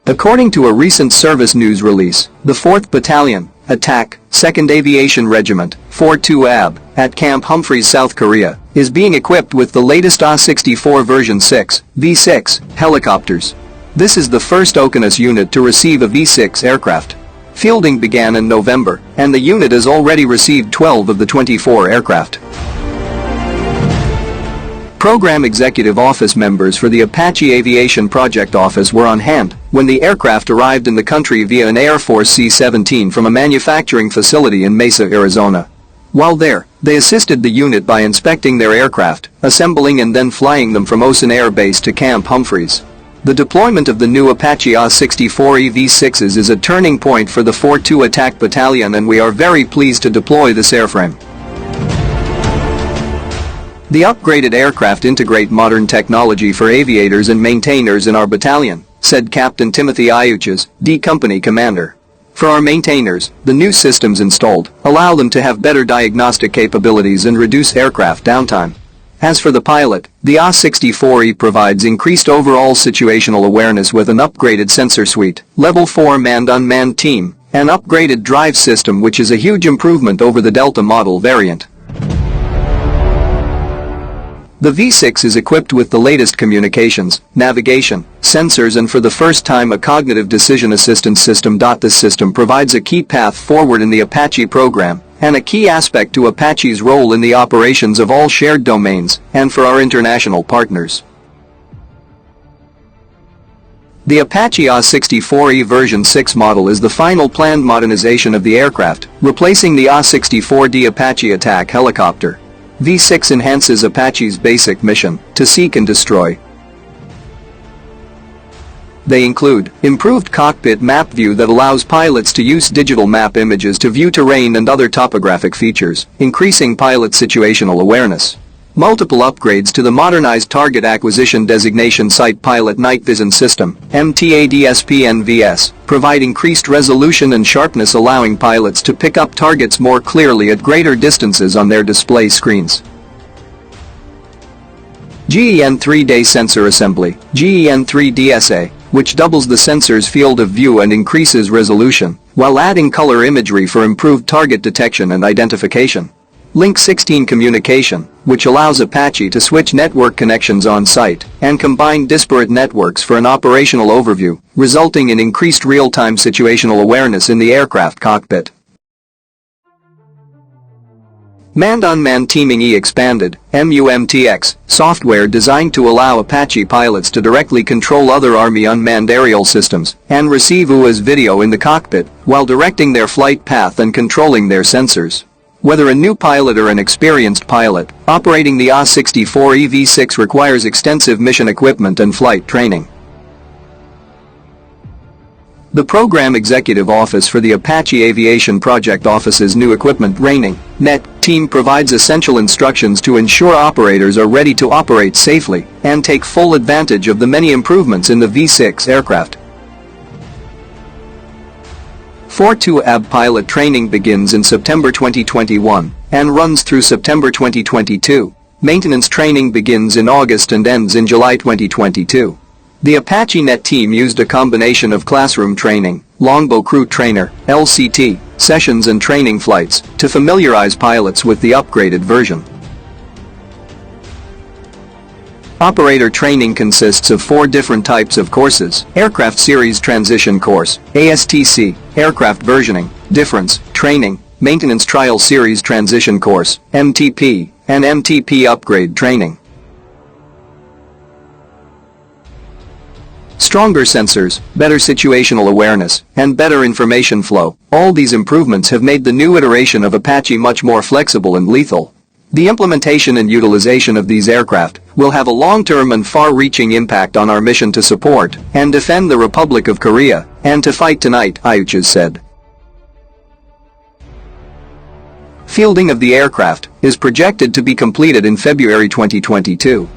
According to a recent service news release, the 4th Battalion, Attack, 2nd Aviation Regiment, 42 AB, at Camp Humphries, South Korea, is being equipped with the latest AH-64 version 6, V6, helicopters. This is the first Reconnaissance unit to receive a V6 aircraft. Fielding began in November, and the unit has already received 12 of the 24 aircraft. Program Executive Office members for the Apache Aviation Project Office were on hand when the aircraft arrived in the country via an Air Force C-17 from a manufacturing facility in Mesa, Arizona. While there, they assisted the unit by inspecting their aircraft, assembling and then flying them from Osan Air Base to Camp Humphries. The deployment of the new Apache AH-64E V6s is a turning point for the 4-2 Attack Battalion, and we are very pleased to deploy this airframe. The upgraded aircraft integrate modern technology for aviators and maintainers in our battalion, said Captain Timothy Iuches, D Company Commander. For our maintainers, the new systems installed allow them to have better diagnostic capabilities and reduce aircraft downtime. As for the pilot, the AH-64E provides increased overall situational awareness with an upgraded sensor suite, Level 4 manned-unmanned team, and upgraded drive system, which is a huge improvement over the Delta model variant. The V6 is equipped with the latest communications, navigation, sensors, and for the first time a cognitive decision assistance system. This system provides a key path forward in the Apache program and a key aspect to Apache's role in the operations of all shared domains and for our international partners. The Apache AH-64E version 6 model is the final planned modernization of the aircraft, replacing the AH-64D Apache attack helicopter. V6 enhances Apache's basic mission to seek and destroy. They include improved cockpit map view that allows pilots to use digital map images to view terrain and other topographic features, increasing pilot situational awareness. Multiple upgrades to the modernized Target Acquisition Designation Site Pilot Night Vision System, MTADSPNVS, provide increased resolution and sharpness, allowing pilots to pick up targets more clearly at greater distances on their display screens. GEN 3-Day Sensor Assembly, GEN 3DSA, which doubles the sensor's field of view and increases resolution, while adding color imagery for improved target detection and identification. Link 16 communication, which allows Apache to switch network connections on site and combine disparate networks for an operational overview, resulting in increased real-time situational awareness in the aircraft cockpit. Manned-unmanned teaming expanded, MUMTX, software designed to allow Apache pilots to directly control other Army unmanned aerial systems and receive UAS video in the cockpit while directing their flight path and controlling their sensors. Whether a new pilot or an experienced pilot, operating the AH-64E V6 requires extensive mission equipment and flight training. The Program Executive Office for the Apache Aviation Project Office's new equipment training (NET) team provides essential instructions to ensure operators are ready to operate safely and take full advantage of the many improvements in the V6 aircraft. 4-2 AB pilot training begins in September 2021 and runs through September 2022. Maintenance training begins in August and ends in July 2022. The Apache NET team used a combination of classroom training, longbow crew trainer, LCT, sessions and training flights to familiarize pilots with the upgraded version. Operator training consists of 4 different types of courses: Aircraft Series Transition Course, ASTC, Aircraft Versioning, Difference, Training, Maintenance Trial Series Transition Course, MTP, and MTP Upgrade Training. Stronger sensors, better situational awareness, and better information flow. All these improvements have made the new iteration of Apache much more flexible and lethal. The implementation and utilization of these aircraft will have a long-term and far-reaching impact on our mission to support and defend the Republic of Korea and to fight tonight, Iuches said. Fielding of the aircraft is projected to be completed in February 2022.